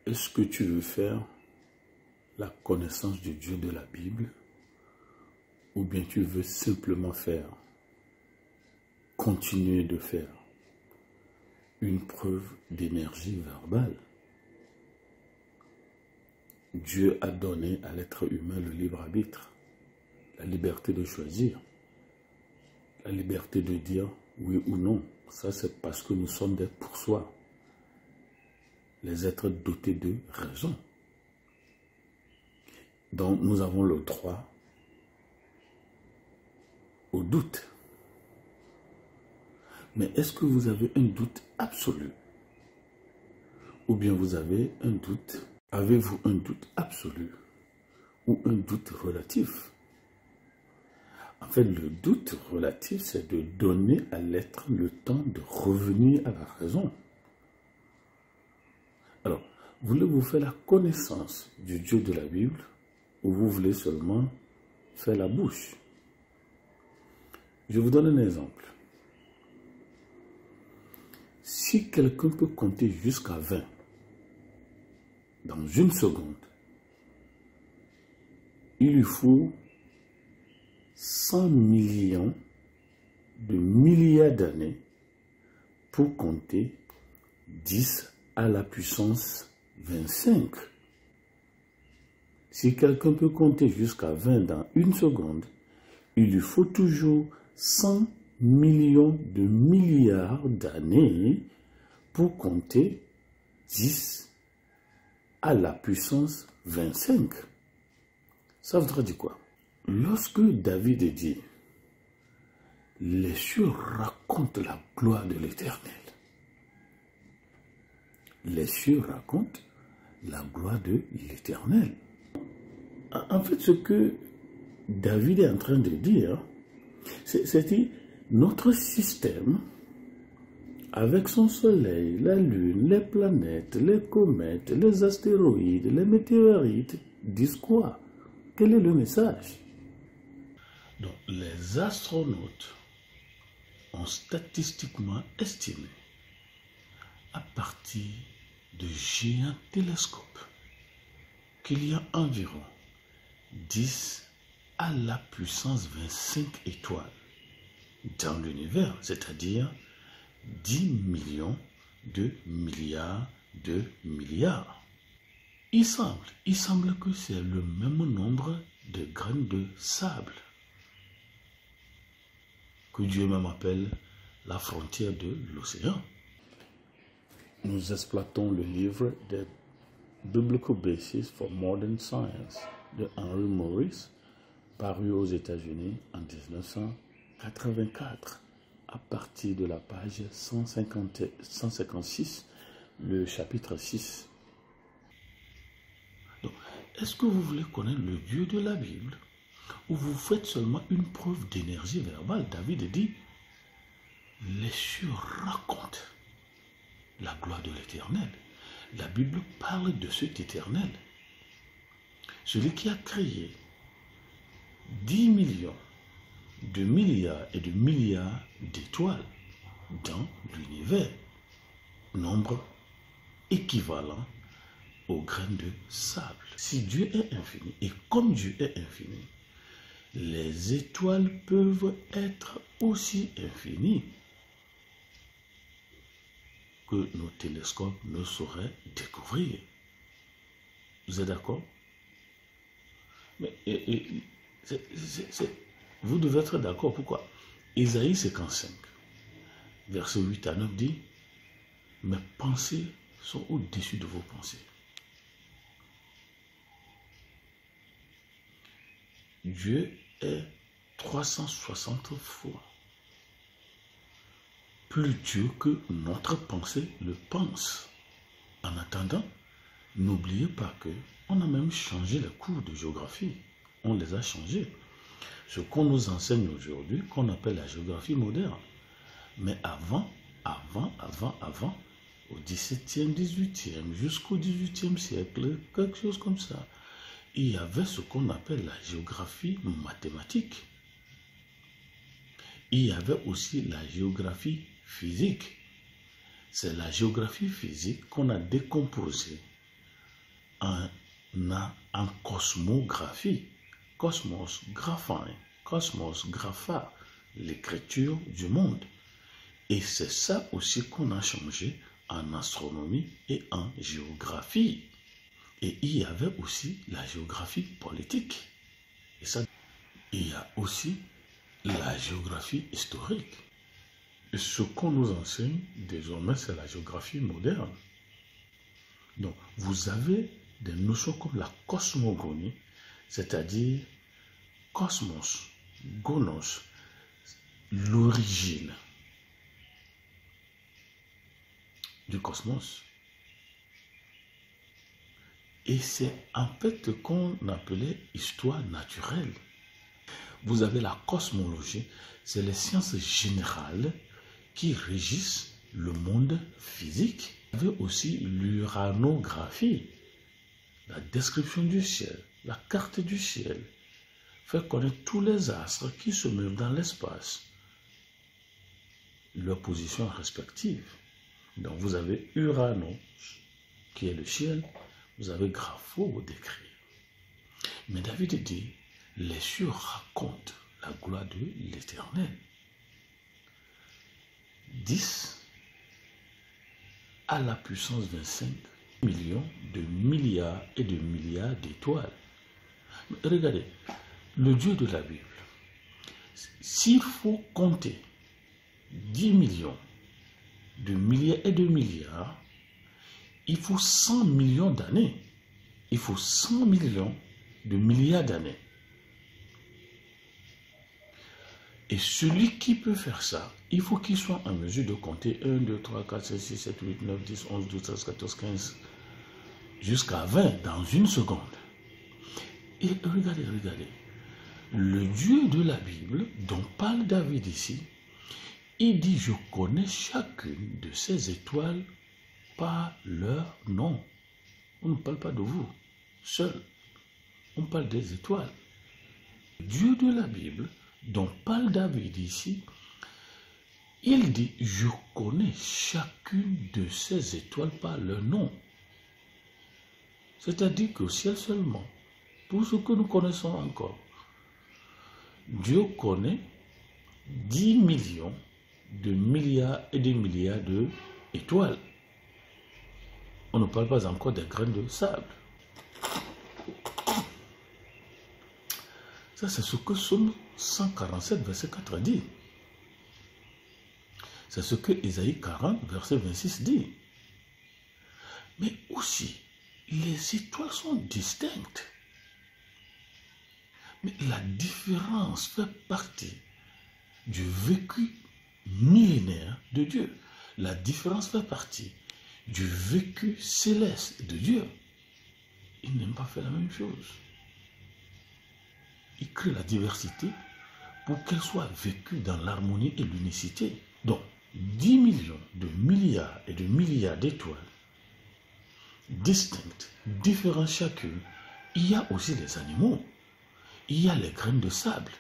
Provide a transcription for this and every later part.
Est-ce que tu veux faire la connaissance du Dieu de la Bible ou bien tu veux simplement continuer de faire une preuve d'énergie verbale? Dieu a donné à l'être humain le libre arbitre, la liberté de choisir, la liberté de dire oui ou non. Ça, c'est parce que nous sommes des pour soi, les êtres dotés de raison. Donc, nous avons le droit au doute. Mais est-ce que vous avez un doute absolu? Ou bien vous avez un doute? Avez-vous un doute absolu ou un doute relatif? En fait, le doute relatif, c'est de donner à l'être le temps de revenir à la raison. Alors, voulez-vous faire la connaissance du Dieu de la Bible ou vous voulez seulement faire la bouche? Je vous donne un exemple. Si quelqu'un peut compter jusqu'à 20 dans une seconde, il lui faut 100 millions de milliards d'années pour compter 10 à la puissance 25. Si quelqu'un peut compter jusqu'à 20 dans une seconde, il lui faut toujours 100 millions de milliards d'années pour compter 10 à la puissance 25. Ça voudrait dire quoi? Lorsque David dit « Les cieux racontent la gloire de l'Éternel », les cieux racontent la gloire de l'Éternel. En fait, ce que David est en train de dire, c'est que notre système, avec son soleil, la lune, les planètes, les comètes, les astéroïdes, les météorites, disent quoi? Quel est le message? Donc, les astronautes ont statistiquement estimé, à partir de géants télescopes, qu'il y a environ 10 à la puissance 25 étoiles dans l'univers, c'est-à-dire 10 millions de milliards de milliards. Il semble que c'est le même nombre de graines de sable que Dieu même appelle la frontière de l'océan. Nous exploitons le livre The Biblical Basis for Modern Science de Henry Morris, paru aux États-Unis en 1984, à partir de la page 156, le chapitre 6. Donc, est-ce que vous voulez connaître le Dieu de la Bible ou vous faites seulement une preuve d'énergie verbale? David dit, les cieux racontent la gloire de l'Éternel. La Bible parle de cet Éternel. Celui qui a créé 10 millions de milliards et de milliards d'étoiles dans l'univers. Nombre équivalent aux graines de sable. Si Dieu est infini, et comme Dieu est infini, les étoiles peuvent être aussi infinies que nos télescopes ne sauraient découvrir. Vous êtes d'accord? Mais vous devez être d'accord. Pourquoi? Ésaïe 55, verset 8 à 9 dit, mes pensées sont au-dessus de vos pensées. Dieu est 360 fois plus Dieu que notre pensée le pense. En attendant, n'oubliez pas que on a même changé les cours de géographie. On les a changés. Ce qu'on nous enseigne aujourd'hui, qu'on appelle la géographie moderne. Mais avant, au 17e, 18e, jusqu'au 18e siècle, quelque chose comme ça, il y avait ce qu'on appelle la géographie mathématique. Il y avait aussi la géographie physique. C'est la géographie physique qu'on a décomposée en cosmographie. Cosmos, graphein, cosmos, grapha, l'écriture du monde. Et c'est ça aussi qu'on a changé en astronomie et en géographie. Et il y avait aussi la géographie politique. Et ça, il y a aussi la géographie historique. Et ce qu'on nous enseigne désormais, c'est la géographie moderne. Donc, vous avez des notions comme la cosmogonie, c'est-à-dire cosmos, gonos, l'origine du cosmos. Et c'est en fait ce qu'on appelait histoire naturelle. Vous avez la cosmologie, c'est les sciences générales qui régissent le monde physique. Vous avez aussi l'uranographie, la description du ciel, la carte du ciel, fait connaître tous les astres qui se meuvent dans l'espace, leurs positions respectives. Donc vous avez Uranos, qui est le ciel, vous avez Grapho décrit. Mais David dit, les cieux racontent la gloire de l'Éternel. 10 à la puissance 25 millions de milliards et de milliards d'étoiles. Regardez, le Dieu de la Bible, s'il faut compter 10 millions de milliards et de milliards, il faut 100 millions d'années. Il faut 100 millions de milliards d'années. Et celui qui peut faire ça, il faut qu'il soit en mesure de compter 1, 2, 3, 4, 5, 6, 7, 8, 9, 10, 11, 12, 13, 14, 15, jusqu'à 20 dans une seconde. Et regardez, regardez. Le Dieu de la Bible, dont parle David ici, il dit, je connais chacune de ces étoiles par leur nom. On ne parle pas de vous, seul. On parle des étoiles. Le Dieu de la Bible, dont parle David ici, il dit, je connais chacune de ces étoiles par leur nom. C'est-à-dire qu'au ciel seulement, pour ce que nous connaissons encore, Dieu connaît 10 millions de milliards et de milliards d'étoiles. On ne parle pas encore des grains de sable. Ça, c'est ce que Psaume 147, verset 4 dit. C'est ce que Ésaïe 40, verset 26 dit. Mais aussi, les étoiles sont distinctes. Mais la différence fait partie du vécu millénaire de Dieu. La différence fait partie du vécu céleste de Dieu. Il n'aime pas faire la même chose. Il crée la diversité pour qu'elle soit vécue dans l'harmonie et l'unicité. Donc, 10 millions de milliards et de milliards d'étoiles, distinctes, différentes chacune. Il y a aussi les animaux. Il y a les graines de sable.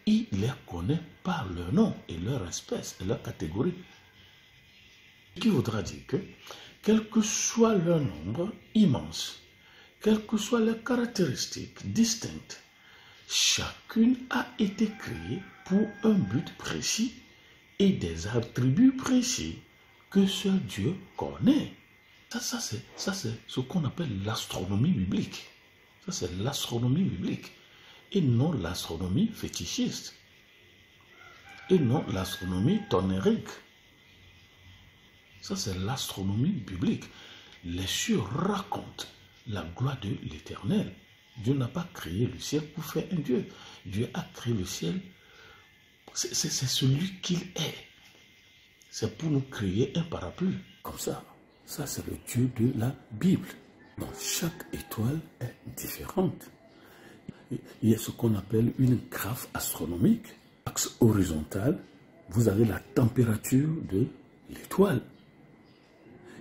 Il les connaît par leur nom et leur espèce et leur catégorie. Ce qui voudra dire que, quel que soit leur nombre immense, quelles que soient leurs caractéristiques distinctes, chacune a été créée pour un but précis et des attributs précis que seul Dieu connaît. Ça c'est ce qu'on appelle l'astronomie biblique. Ça, c'est l'astronomie biblique. Et non l'astronomie fétichiste. Et non l'astronomie tonérique. Ça, c'est l'astronomie biblique. Les cieux racontent la gloire de l'Éternel. Dieu n'a pas créé le ciel pour faire un Dieu. Dieu a créé le ciel. C'est celui qu'il est. C'est pour nous créer un parapluie. Comme ça. Ça, c'est le Dieu de la Bible. Donc, chaque étoile est différente. Il y a ce qu'on appelle une graphe astronomique. Axe horizontal, vous avez la température de l'étoile.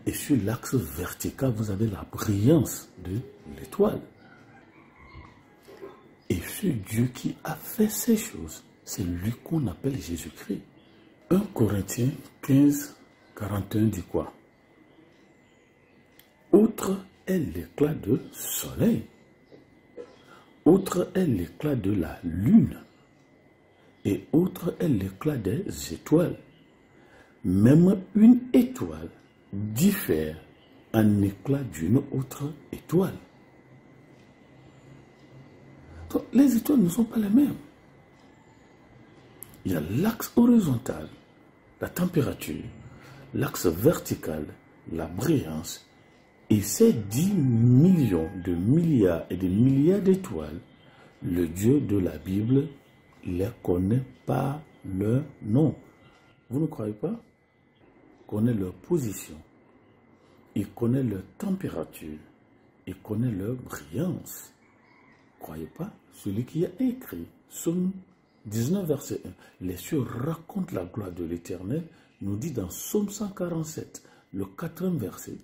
Et sur l'axe vertical, vous avez la brillance de l'étoile. Et ce Dieu qui a fait ces choses, c'est lui qu'on appelle Jésus-Christ. 1 Corinthiens 15, 41 dit quoi? Autre est l'éclat du soleil. Autre est l'éclat de la lune. Et autre est l'éclat des étoiles. Même une étoile diffère en éclat d'une autre étoile. Donc, les étoiles ne sont pas les mêmes. Il y a l'axe horizontal, la température, l'axe vertical, la brillance, et ces 10 millions de milliards et de milliards d'étoiles, le Dieu de la Bible les connaît par leur nom. Vous ne croyez pas? Il connaît leur position, il connaît leur température, il connaît leur brillance. Croyez pas? Celui qui a écrit Psaume 19, verset 1, les cieux racontent la gloire de l'Éternel, nous dit dans Psaume 147, le 4e verset,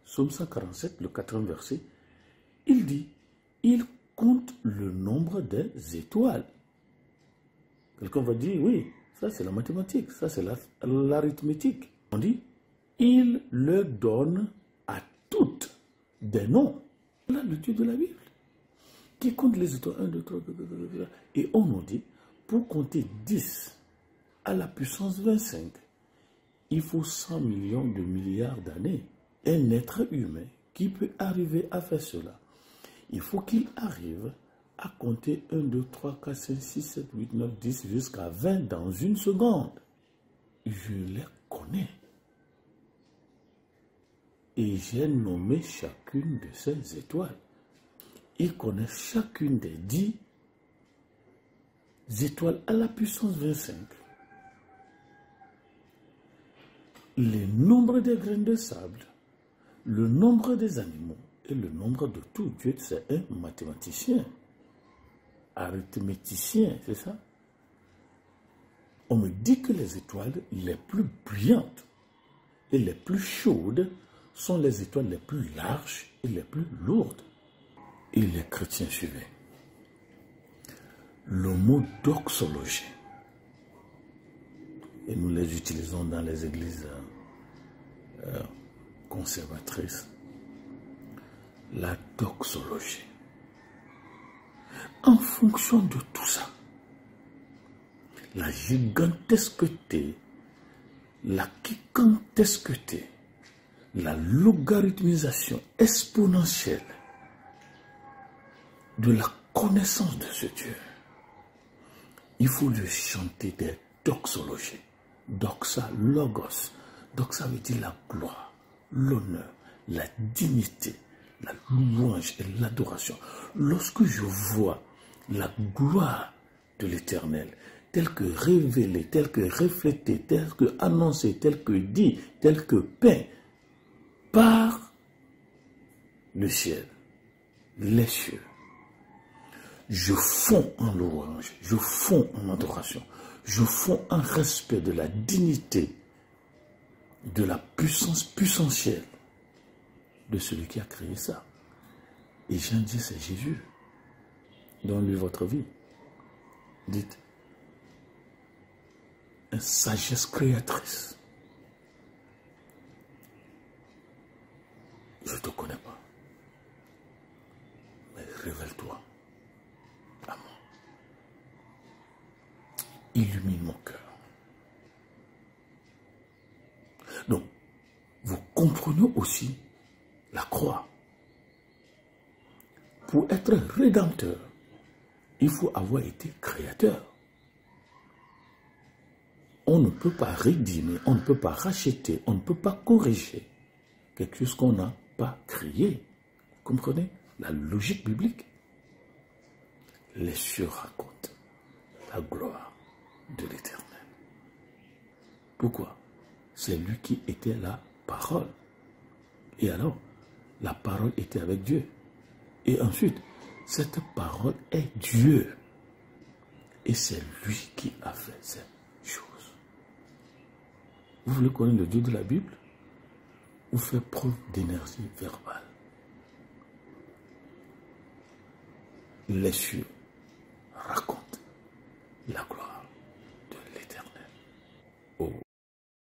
Psaume 147, le 4e verset, il dit, il compte le nombre des étoiles. Quelqu'un va dire, oui, ça c'est la mathématique, ça c'est l'arithmétique. On dit, il leur donne à toutes des noms. Voilà le Dieu de la Bible, qui compte les étoiles, 1, 2, 3, 4, 5, et on nous dit, pour compter 10 à la puissance 25, il faut 100 millions de milliards d'années. Un être humain qui peut arriver à faire cela, il faut qu'il arrive à compter 1, 2, 3, 4, 5, 6, 7, 8, 9, 10 jusqu'à 20 dans une seconde. Je les connais. Et j'ai nommé chacune de ces étoiles. Il connaît chacune des 10 étoiles à la puissance 25. Le nombre des grains de sable, le nombre des animaux et le nombre de tout. Dieu, c'est un mathématicien, arithméticien, c'est ça? On me dit que les étoiles les plus brillantes et les plus chaudes sont les étoiles les plus larges et les plus lourdes. Et les chrétiens suivaient. Le mot doxologie, et nous les utilisons dans les églises conservatrices, la doxologie. En fonction de tout ça, la gigantesqueté, la gigantesqueté, la logarithmisation exponentielle de la connaissance de ce Dieu, il faut lui chanter des doxologies. Doxa, logos. Doxa veut dire la gloire, l'honneur, la dignité, la louange et l'adoration. Lorsque je vois la gloire de l'Éternel, telle que révélée, telle que reflétée, telle que annoncée, telle que dit, telle que peint par le ciel, les cieux, je fonds en louange, je fonds en adoration, je fonds en respect de la dignité, de la puissance puissentielle de celui qui a créé ça. Et Jean dit, c'est Jésus. Donne-lui votre vie. Dites, une sagesse créatrice. Je ne te connais pas, mais révèle-toi à moi. Illumine mon cœur. Donc, vous comprenez aussi la croix. Pour être rédempteur, il faut avoir été créateur. On ne peut pas rédimer, on ne peut pas racheter, on ne peut pas corriger quelque chose qu'on n'a pas créé. Vous comprenez la logique biblique? Les cieux racontent la gloire de l'Éternel. Pourquoi? C'est lui qui était la parole. Et alors, la parole était avec Dieu. Et ensuite, cette parole est Dieu. Et c'est lui qui a fait ces choses. Vous voulez connaître le Dieu de la Bible? Vous faites preuve d'énergie verbale. Les cieux racontent la gloire